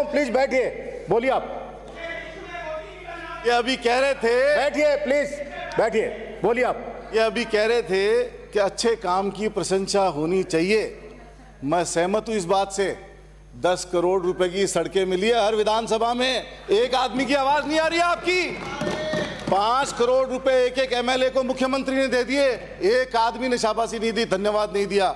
Please बैठिए, बोलिए आप। ये अभी कह रहे थे, बैठिए प्लीज, बैठिए, बोलिए आप। ये अभी कह रहे थे कि अच्छे काम की प्रशंसा होनी चाहिए। मैं सहमत हूं इस बात से। 10 करोड़ रुपए की सड़कें मिली है हर विधानसभा में, एक आदमी की आवाज नहीं आ रही है आपकी। 5 करोड़ रुपए एक एक एमएलए को मुख्यमंत्री ने दे दिए, एक आदमी ने शाबाशी नहीं दी, धन्यवाद नहीं दिया।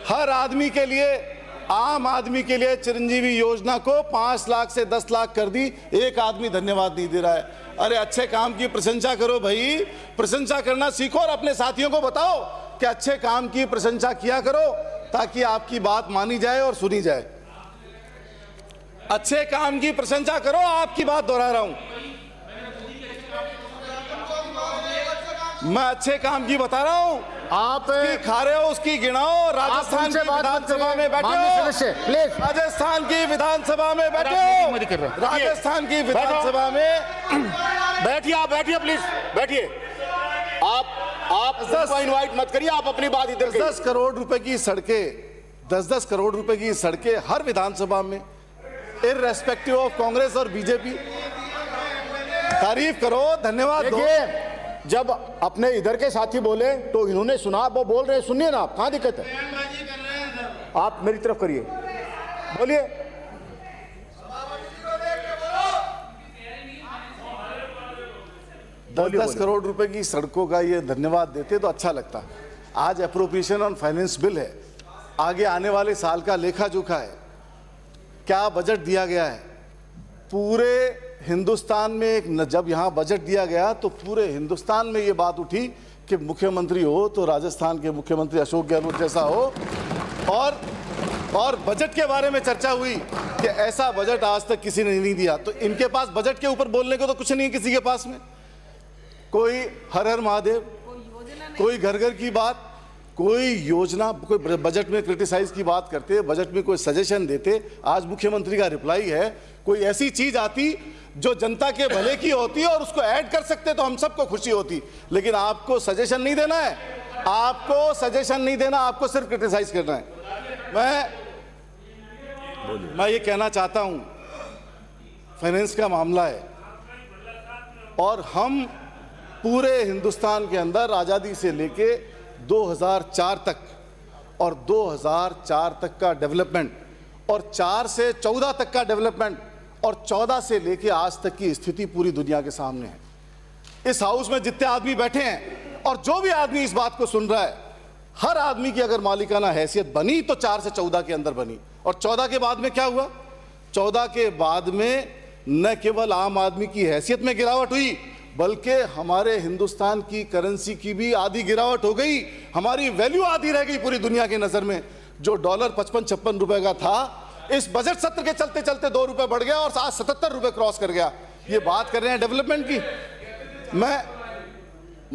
हर आदमी के लिए, आम आदमी के लिए चिरंजीवी योजना को 5 लाख से 10 लाख कर दी, एक आदमी धन्यवाद नहीं दे रहा है। अरे अच्छे काम की प्रशंसा करो भाई, प्रशंसा करना सीखो और अपने साथियों को बताओ कि अच्छे काम की प्रशंसा किया करो ताकि आपकी बात मानी जाए और सुनी जाए। अच्छे काम की प्रशंसा करो, आपकी बात दोहरा रहा हूं मैं, अच्छे काम की बता रहा हूं। आप खा रहे हो उसकी गिनाओ। राजस्थान की विधानसभा में बैठे हो, प्लीज, राजस्थान की विधानसभा में बैठे हो, राजस्थान की विधानसभा में बैठिए, आप बैठिए प्लीज, बैठिए। आप उसको इनवाइट मत करिए, आप अपनी बात इधर 10 करोड़ रुपए की सड़कें, 10-10 करोड़ रुपए की सड़कें हर विधानसभा में, इररेस्पेक्टिव ऑफ कांग्रेस और बीजेपी। तारीफ करो, धन्यवाद दो। जब अपने इधर के साथी बोले तो इन्होंने सुना, वो बोल रहे हैं, सुनिए ना आप, कहां दिक्कत है? आप मेरी तरफ करिए, बोलिए। दस करोड़ रुपए की सड़कों का ये धन्यवाद देते तो अच्छा लगता। आज अप्रोप्रिएशन ऑन फाइनेंस बिल है, आगे आने वाले साल का लेखा जोखा है, क्या बजट दिया गया है। पूरे हिंदुस्तान में जब यहाँ बजट दिया गया तो पूरे हिंदुस्तान में ये बात उठी कि मुख्यमंत्री हो तो राजस्थान के मुख्यमंत्री अशोक गहलोत जैसा हो, और बजट के बारे में चर्चा हुई कि ऐसा बजट आज तक किसी ने नहीं दिया। तो इनके पास बजट के ऊपर बोलने को तो कुछ नहीं है किसी के पास में। कोई हर हर महादेव, कोई घर घर की बात, कोई योजना, कोई बजट में क्रिटिसाइज की बात करते, बजट में कोई सजेशन देते। आज मुख्यमंत्री का रिप्लाई है, कोई ऐसी चीज आती जो जनता के भले की होती और उसको ऐड कर सकते तो हम सबको खुशी होती। लेकिन आपको सजेशन नहीं देना है, आपको सजेशन नहीं देना, आपको सिर्फ क्रिटिसाइज करना है। मैं ये कहना चाहता हूं, फाइनेंस का मामला है और हम पूरे हिंदुस्तान के अंदर आज़ादी से लेके 2004 तक और 2004 तक का डेवलपमेंट और 4 से 14 तक का डेवलपमेंट और 14 से लेके आज तक की स्थिति पूरी दुनिया के सामने है। इस हाउस में जितने आदमी बैठे हैं और जो भी आदमी इस बात को सुन रहा है, हर आदमी की अगर मालिकाना हैसियत बनी तो 4 से 14 के अंदर बनी। और 14 के बाद में क्या हुआ? 14 के बाद में न केवल आम आदमी की हैसियत में गिरावट हुई बल्कि हमारे हिंदुस्तान की करेंसी की भी आधी गिरावट हो गई। हमारी वैल्यू आधी रह गई पूरी दुनिया की नजर में। जो डॉलर 55-56 रुपए का था, इस बजट सत्र के चलते चलते 2 रुपए बढ़ गया और आज 77 रुपए क्रॉस कर गया। ये बात कर रहे हैं डेवलपमेंट की।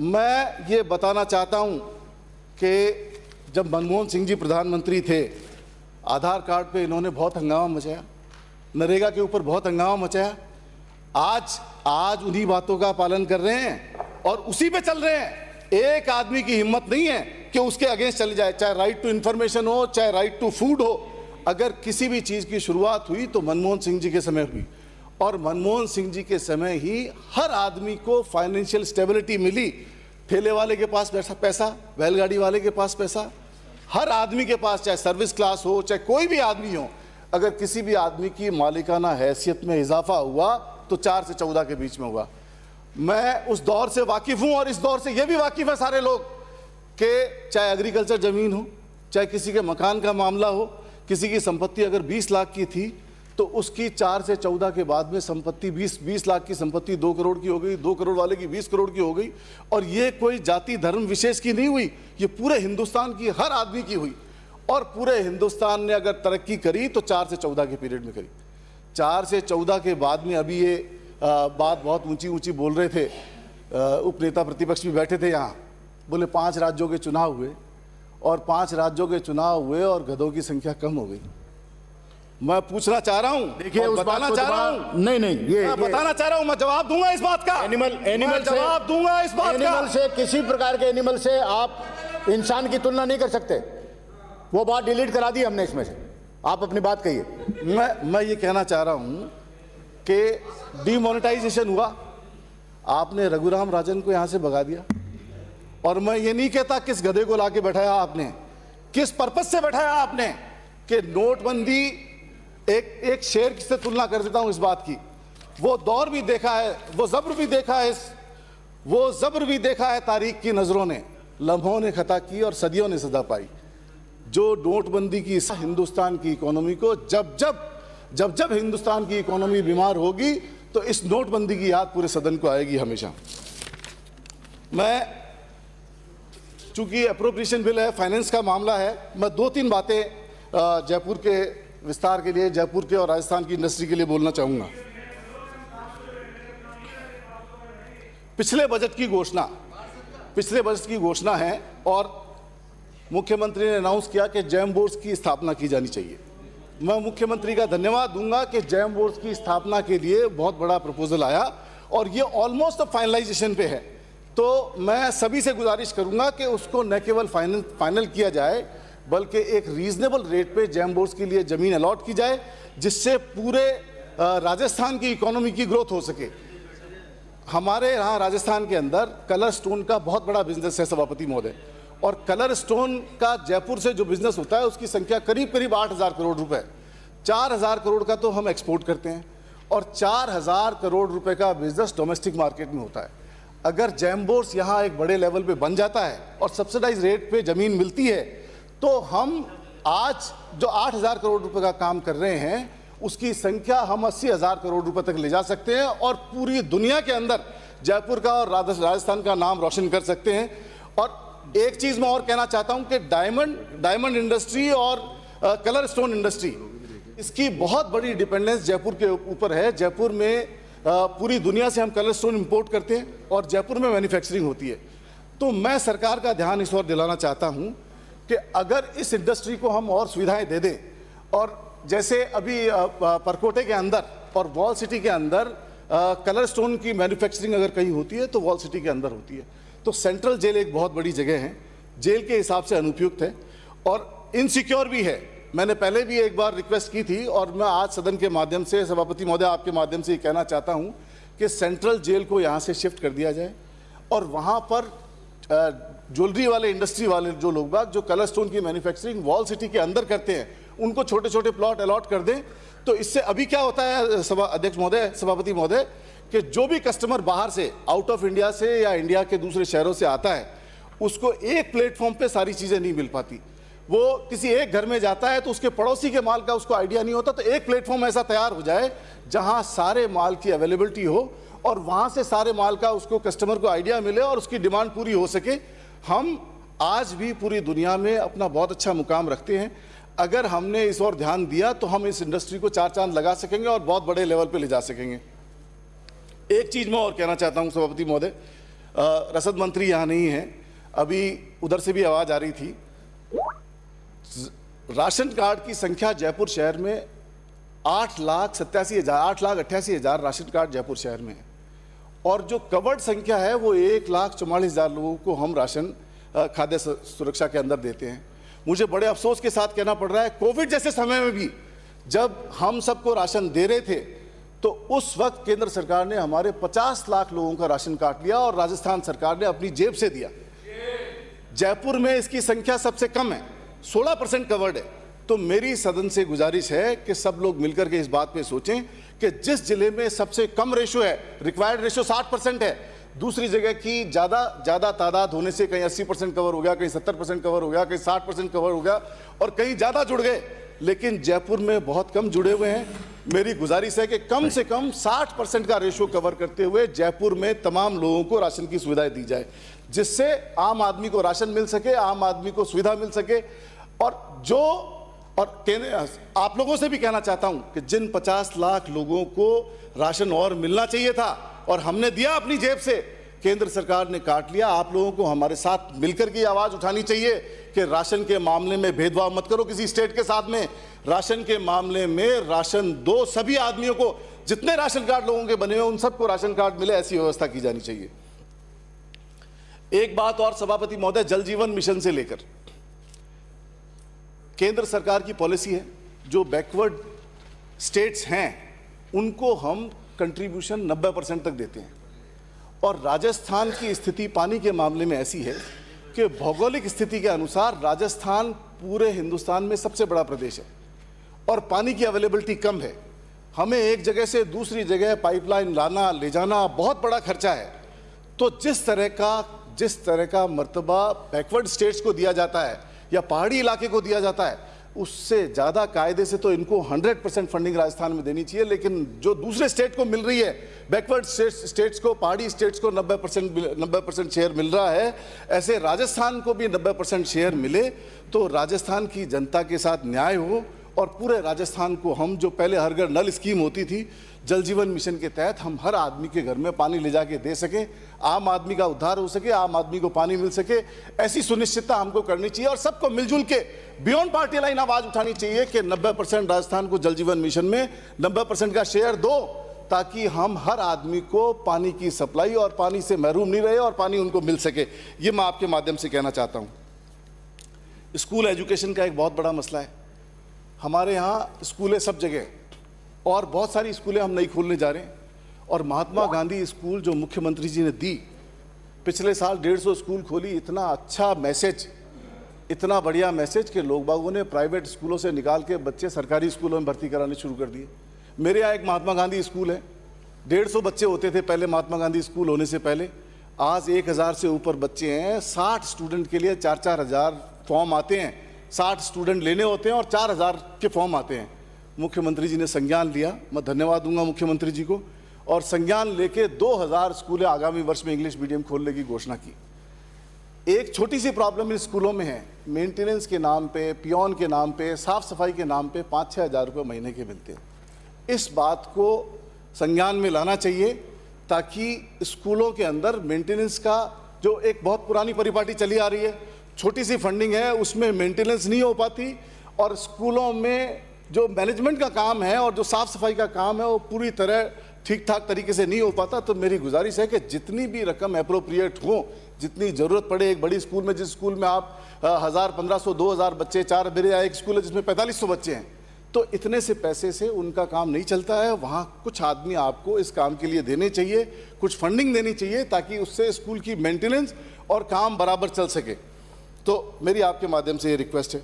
मैं ये बताना चाहता हूं कि जब मनमोहन सिंह जी प्रधानमंत्री थे, आधार कार्ड पे इन्होंने बहुत हंगामा मचाया, नरेगा के ऊपर बहुत हंगामा मचाया। आज उन्हीं बातों का पालन कर रहे हैं और उसी पे चल रहे हैं। एक आदमी की हिम्मत नहीं है कि उसके अगेंस्ट चले जाए, चाहे राइट टू इंफॉर्मेशन हो, चाहे राइट टू फूड हो। अगर किसी भी चीज की शुरुआत हुई तो मनमोहन सिंह जी के समय हुई और मनमोहन सिंह जी के समय ही हर आदमी को फाइनेंशियल स्टेबिलिटी मिली। ठेले वाले के पास पैसा, बैलगाड़ी वाले के पास पैसा, हर आदमी के पास, चाहे सर्विस क्लास हो, चाहे कोई भी आदमी हो। अगर किसी भी आदमी की मालिकाना हैसियत में इजाफा हुआ तो 4 से 14 के बीच में हुआ। मैं उस दौर से वाकिफ हूं और इस दौर से यह भी वाकिफ है सारे लोग कि चाहे एग्रीकल्चर जमीन हो, चाहे किसी के मकान का मामला हो, किसी की संपत्ति अगर 20 लाख की थी तो उसकी 4 से 14 के बाद में संपत्ति 20 लाख की संपत्ति 2 करोड़ की हो गई, 2 करोड़ वाले की 20 करोड़ की हो गई। और ये कोई जाति धर्म विशेष की नहीं हुई, ये पूरे हिंदुस्तान की हर आदमी की हुई। और पूरे हिंदुस्तान ने अगर तरक्की करी तो 4 से 14 के पीरियड में करी। 4 से 14 के बाद में अभी ये बात बहुत ऊंची ऊंची बोल रहे थे, उपनेता प्रतिपक्ष भी बैठे थे यहाँ, बोले 5 राज्यों के चुनाव हुए और 5 राज्यों के चुनाव हुए और गधों की संख्या कम हो गई। मैं पूछना चाह रहा हूं, देखिए बताना चाह रहा हूं, नहीं ये बताना चाह रहा हूं, मैं जवाब दूंगा इस बात का। एनिमल जवाब दूंगा इस बात का। एनिमल से, किसी प्रकार के एनिमल से आप इंसान की तुलना नहीं कर सकते। वो बात डिलीट करा दी हमने इसमें से। आप अपनी बात कहिए। मैं ये कहना चाह रहा हूं कि डिमोनेटाइजेशन हुआ, आपने रघुराम राजन को यहां से भगा दिया। और मैं ये नहीं कहता किस गधे को लाके बैठाया आपने, किस पर्पस से बैठाया आपने, कि नोटबंदी एक शेर से तुलना कर देता हूं इस बात की। वो दौर भी देखा है, वो जब्र भी देखा है तारीख की नजरों ने, लम्हों ने खता की और सदियों ने सजा पाई। जो नोटबंदी की हिंदुस्तान की इकोनॉमी को जब हिंदुस्तान की इकोनॉमी बीमार होगी तो इस नोटबंदी की याद पूरे सदन को आएगी हमेशा। मैं चूंकि अप्रोप्रिएशन बिल है, फाइनेंस का मामला है, मैं 2-3 बातें जयपुर के विस्तार के लिए, जयपुर के और राजस्थान की इंडस्ट्री के लिए बोलना चाहूंगा। पिछले बजट की घोषणा है और मुख्यमंत्री ने अनाउंस किया कि जैम बोर्ड्स की स्थापना की जानी चाहिए। मैं मुख्यमंत्री का धन्यवाद दूंगा कि जैम बोर्ड्स की स्थापना के लिए बहुत बड़ा प्रपोजल आया और ये ऑलमोस्ट फाइनलाइजेशन पे है। तो मैं सभी से गुजारिश करूंगा कि उसको न केवल फाइनल किया जाए बल्कि एक रीजनेबल रेट पे जैम बोर्ड्स के लिए ज़मीन अलॉट की जाए, जिससे पूरे राजस्थान की इकोनॉमी की ग्रोथ हो सके। हमारे यहाँ राजस्थान के अंदर कलर स्टोन का बहुत बड़ा बिजनेस है सभापति महोदय, और कलर स्टोन का जयपुर से जो बिजनेस होता है उसकी संख्या करीब 8,000 करोड़ रुपए। 4,000 करोड़ का तो हम एक्सपोर्ट करते हैं और 4,000 करोड़ रुपए का बिजनेस डोमेस्टिक मार्केट में होता है। अगर जैम बोर्ड्स यहाँ एक बड़े लेवल पे बन जाता है और सब्सिडाइज रेट पे ज़मीन मिलती है तो हम आज जो 8,000 करोड़ रुपए का काम कर रहे हैं उसकी संख्या हम 80,000 करोड़ रुपए तक ले जा सकते हैं और पूरी दुनिया के अंदर जयपुर का और राजस्थान का नाम रोशन कर सकते हैं। और एक चीज़ मैं और कहना चाहता हूं कि डायमंड इंडस्ट्री और कलर स्टोन इंडस्ट्री, इसकी बहुत बड़ी डिपेंडेंस जयपुर के ऊपर है। जयपुर में पूरी दुनिया से हम कलर स्टोन इंपोर्ट करते हैं और जयपुर में मैन्युफैक्चरिंग होती है। तो मैं सरकार का ध्यान इस ओर दिलाना चाहता हूं कि अगर इस इंडस्ट्री को हम और सुविधाएं दे दें, और जैसे अभी परकोटे के अंदर और वॉल सिटी के अंदर कलर स्टोन की मैन्युफैक्चरिंग अगर कहीं होती है तो वॉल सिटी के अंदर होती है। तो सेंट्रल जेल एक बहुत बड़ी जगह है, जेल के हिसाब से अनुपयुक्त है और इनसिक्योर भी है। मैंने पहले भी एक बार रिक्वेस्ट की थी और मैं आज सदन के माध्यम से, सभापति महोदय आपके माध्यम से ये कहना चाहता हूँ कि सेंट्रल जेल को यहाँ से शिफ्ट कर दिया जाए और वहाँ पर ज्वेलरी वाले, इंडस्ट्री वाले जो लोग बाग जो कलर स्टोन की मैन्युफैक्चरिंग वॉल सिटी के अंदर करते हैं उनको छोटे छोटे प्लॉट अलॉट कर दें। तो इससे अभी क्या होता है अध्यक्ष महोदय, सभापति महोदय, कि जो भी कस्टमर बाहर से, आउट ऑफ इंडिया से या इंडिया के दूसरे शहरों से आता है उसको एक प्लेटफॉर्म पे सारी चीज़ें नहीं मिल पाती। वो किसी एक घर में जाता है तो उसके पड़ोसी के माल का उसको आइडिया नहीं होता। तो एक प्लेटफॉर्म ऐसा तैयार हो जाए जहां सारे माल की अवेलेबिलिटी हो और वहां से सारे माल का उसको कस्टमर को आइडिया मिले और उसकी डिमांड पूरी हो सके। हम आज भी पूरी दुनिया में अपना बहुत अच्छा मुकाम रखते हैं। अगर हमने इस ओर ध्यान दिया तो हम इस इंडस्ट्री को 4 चांद लगा सकेंगे और बहुत बड़े लेवल पे ले जा सकेंगे। एक चीज़ मैं और कहना चाहता हूं सभापति महोदय, रसद मंत्री यहाँ नहीं है, अभी उधर से भी आवाज़ आ रही थी। राशन कार्ड की संख्या जयपुर शहर में 8,88,000 राशन कार्ड जयपुर शहर में है और जो कवर्ड संख्या है वो 1,44,000 लोगों को हम राशन खाद्य सुरक्षा के अंदर देते हैं। मुझे बड़े अफसोस के साथ कहना पड़ रहा है, कोविड जैसे समय में भी जब हम सबको राशन दे रहे थे तो उस वक्त केंद्र सरकार ने हमारे 50 लाख लोगों का राशन काट लिया और राजस्थान सरकार ने अपनी जेब से दिया। जयपुर में इसकी संख्या सबसे कम है, 16% कवर्ड है। तो मेरी सदन से गुजारिश है कि सब लोग मिलकर के इस बात पे सोचें कि जिस जिले में सबसे कम रेशो है, रिक्वायर्ड रेशो 60% है, दूसरी जगह की ज़्यादा तादाद होने से कहीं 80% कवर हो गया, कहीं 70% कवर हो गया, कहीं 60% कवर हो गया और कहीं ज़्यादा जुड़ गए, लेकिन जयपुर में बहुत कम जुड़े हुए हैं। मेरी गुजारिश है कि कम से कम 60% का रेशो कवर करते हुए जयपुर में तमाम लोगों को राशन की सुविधाएं दी जाए, जिससे आम आदमी को राशन मिल सके, आम आदमी को सुविधा मिल सके। और आप लोगों से भी कहना चाहता हूं कि जिन 50 लाख लोगों को राशन और मिलना चाहिए था और हमने दिया अपनी जेब से, केंद्र सरकार ने काट लिया। आप लोगों को हमारे साथ मिलकर की आवाज उठानी चाहिए कि राशन के मामले में भेदभाव मत करो किसी स्टेट के साथ में। राशन के मामले में राशन दो, सभी आदमियों को, जितने राशन कार्ड लोगों के बने हुए उन सबको राशन कार्ड मिले, ऐसी व्यवस्था की जानी चाहिए। एक बात और सभापति महोदय, जल जीवन मिशन से लेकर केंद्र सरकार की पॉलिसी है जो बैकवर्ड स्टेट्स हैं उनको हम कंट्रीब्यूशन 90% तक देते हैं। और राजस्थान की स्थिति पानी के मामले में ऐसी है कि भौगोलिक स्थिति के अनुसार राजस्थान पूरे हिंदुस्तान में सबसे बड़ा प्रदेश है और पानी की अवेलेबिलिटी कम है। हमें एक जगह से दूसरी जगह पाइपलाइन लाना ले जाना बहुत बड़ा खर्चा है। तो जिस तरह का मर्तबा बैकवर्ड स्टेट्स को दिया जाता है या पहाड़ी इलाके को दिया जाता है, उससे ज़्यादा कायदे से तो इनको 100% फंडिंग राजस्थान में देनी चाहिए। लेकिन जो दूसरे स्टेट को मिल रही है, बैकवर्ड स्टेट्स को, पहाड़ी स्टेट्स को 90% शेयर मिल रहा है, ऐसे राजस्थान को भी 90% शेयर मिले तो राजस्थान की जनता के साथ न्याय हो और पूरे राजस्थान को हम जो पहले हर घर नल स्कीम होती थी, जल जीवन मिशन के तहत हम हर आदमी के घर में पानी ले जाके दे सकें, आम आदमी का उद्धार हो सके, आम आदमी को पानी मिल सके, ऐसी सुनिश्चितता हमको करनी चाहिए। और सबको मिलजुल के बियॉन्ड पार्टी लाइन आवाज उठानी चाहिए कि 90% राजस्थान को जल जीवन मिशन में 90% का शेयर दो, ताकि हम हर आदमी को पानी की सप्लाई और पानी से महरूम नहीं रहे और पानी उनको मिल सके। ये मैं आपके माध्यम से कहना चाहता हूँ। स्कूल एजुकेशन का एक बहुत बड़ा मसला है। हमारे यहाँ स्कूलें सब जगह और बहुत सारी स्कूलें हम नई खोलने जा रहे हैं। और महात्मा गांधी स्कूल जो मुख्यमंत्री जी ने दी, पिछले साल 150 स्कूल खोली। इतना अच्छा मैसेज, इतना बढ़िया मैसेज कि लोग बागों ने प्राइवेट स्कूलों से निकाल के बच्चे सरकारी स्कूलों में भर्ती कराने शुरू कर दिए। मेरे यहाँ एक महात्मा गांधी स्कूल है, 150 बच्चे होते थे पहले महात्मा गांधी स्कूल होने से पहले, आज 1000 से ऊपर बच्चे हैं। 60 स्टूडेंट के लिए 4-4 हज़ार फॉर्म आते हैं, 60 स्टूडेंट लेने होते हैं और 4000 के फॉर्म आते हैं। मुख्यमंत्री जी ने संज्ञान लिया, मैं धन्यवाद दूंगा मुख्यमंत्री जी को, और संज्ञान लेके 2000 स्कूलें आगामी वर्ष में इंग्लिश मीडियम खोलने की घोषणा की। एक छोटी सी प्रॉब्लम इन स्कूलों में है, मेंटेनेंस के नाम पे, पियोन के नाम पे, साफ सफाई के नाम पे 5-6 हज़ार रुपये महीने के मिलते हैं। इस बात को संज्ञान में लाना चाहिए ताकि स्कूलों के अंदर मेंटेनेंस का, जो एक बहुत पुरानी परिपाटी चली आ रही है, छोटी सी फंडिंग है, उसमें मेंटेनेंस नहीं हो पाती और स्कूलों में जो मैनेजमेंट का काम है और जो साफ़ सफाई का काम है वो पूरी तरह ठीक ठाक तरीके से नहीं हो पाता। तो मेरी गुजारिश है कि जितनी भी रकम एप्रोप्रिएट हो, जितनी ज़रूरत पड़े, एक बड़ी स्कूल में, जिस स्कूल में आप 1000, 1500, 2000 बच्चे, 4 मेरे यहाँ एक स्कूल है जिसमें 4500 बच्चे हैं, तो इतने से पैसे से उनका काम नहीं चलता है। वहाँ कुछ आदमी आपको इस काम के लिए देने चाहिए, कुछ फंडिंग देनी चाहिए ताकि उससे स्कूल की मेंटेनेंस और काम बराबर चल सके। तो मेरी आपके माध्यम से ये रिक्वेस्ट है।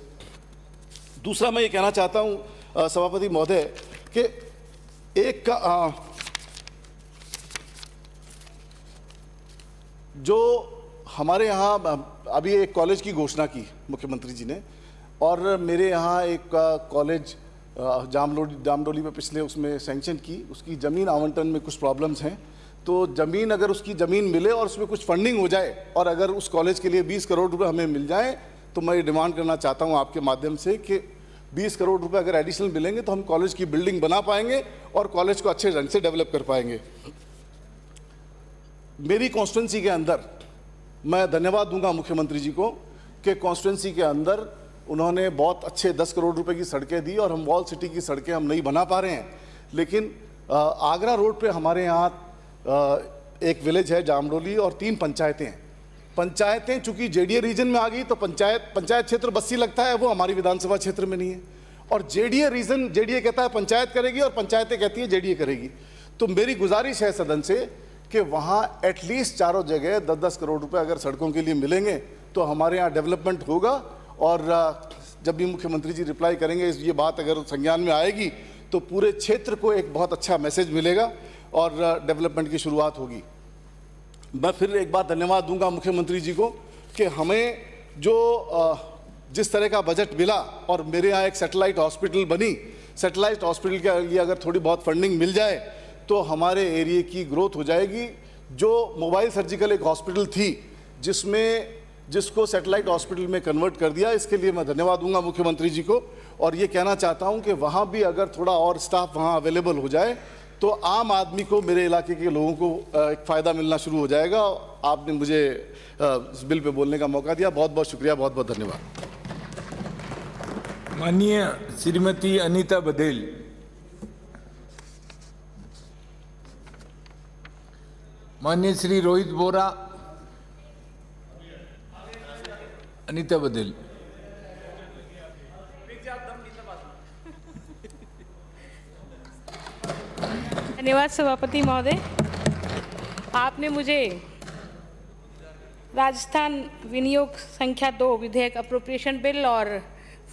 दूसरा मैं ये कहना चाहता हूँ सभापति महोदय कि एक जो हमारे यहाँ अभी एक कॉलेज की घोषणा की मुख्यमंत्री जी ने, और मेरे यहाँ एक कॉलेज जामडोली में पिछले उसमें सैंक्शन की, उसकी ज़मीन आवंटन में कुछ प्रॉब्लम्स हैं। तो ज़मीन, अगर उसकी ज़मीन मिले और उसमें कुछ फंडिंग हो जाए और अगर उस कॉलेज के लिए 20 करोड़ रुपए हमें मिल जाए, तो मैं ये डिमांड करना चाहता हूँ आपके माध्यम से कि 20 करोड़ रुपए अगर एडिशनल मिलेंगे तो हम कॉलेज की बिल्डिंग बना पाएंगे और कॉलेज को अच्छे ढंग से डेवलप कर पाएंगे। मेरी कॉन्स्टिट्यूंसी के अंदर मैं धन्यवाद दूंगा मुख्यमंत्री जी को कि कॉन्स्टिट्यूंसी के अंदर उन्होंने बहुत अच्छे 10 करोड़ रुपए की सड़कें दी और हम वॉल सिटी की सड़कें हम नहीं बना पा रहे हैं। लेकिन आगरा रोड पे हमारे यहाँ एक विलेज है जामडोली और 3 पंचायतें हैं। पंचायतें चूंकि जेडीए रीजन में आ गई तो पंचायत क्षेत्र बस्सी लगता है, वो हमारी विधानसभा क्षेत्र में नहीं है। और जेडीए कहता है पंचायत करेगी और पंचायतें कहती है जेडीए करेगी। तो मेरी गुजारिश है सदन से कि वहाँ एटलीस्ट चारों जगह 10-10 करोड़ रुपए अगर सड़कों के लिए मिलेंगे तो हमारे यहाँ डेवलपमेंट होगा। और जब भी मुख्यमंत्री जी रिप्लाई करेंगे, ये बात अगर संज्ञान में आएगी तो पूरे क्षेत्र को एक बहुत अच्छा मैसेज मिलेगा और डेवलपमेंट की शुरुआत होगी। मैं फिर एक बार धन्यवाद दूंगा मुख्यमंत्री जी को कि हमें जो जिस तरह का बजट मिला और मेरे यहाँ एक सैटेलाइट हॉस्पिटल बनी, सैटेलाइट हॉस्पिटल के लिए अगर थोड़ी बहुत फंडिंग मिल जाए तो हमारे एरिया की ग्रोथ हो जाएगी। जो मोबाइल सर्जिकल एक हॉस्पिटल थी जिसको सैटेलाइट हॉस्पिटल में कन्वर्ट कर दिया, इसके लिए मैं धन्यवाद दूंगा मुख्यमंत्री जी को। और ये कहना चाहता हूँ कि वहाँ भी अगर थोड़ा और स्टाफ वहाँ अवेलेबल हो जाए तो आम आदमी को, मेरे इलाके के लोगों को एक फ़ायदा मिलना शुरू हो जाएगा। आपने मुझे इस बिल पे बोलने का मौका दिया, बहुत बहुत शुक्रिया, बहुत बहुत धन्यवाद। माननीय श्रीमती अनीता बघेल। माननीय श्री रोहित बोरा। अनीता बघेल। धन्यवाद सभापति महोदय। आपने मुझे राजस्थान विनियोग संख्या 2 विधेयक अप्रोप्रिएशन बिल और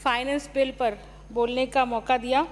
फाइनेंस बिल पर बोलने का मौका दिया।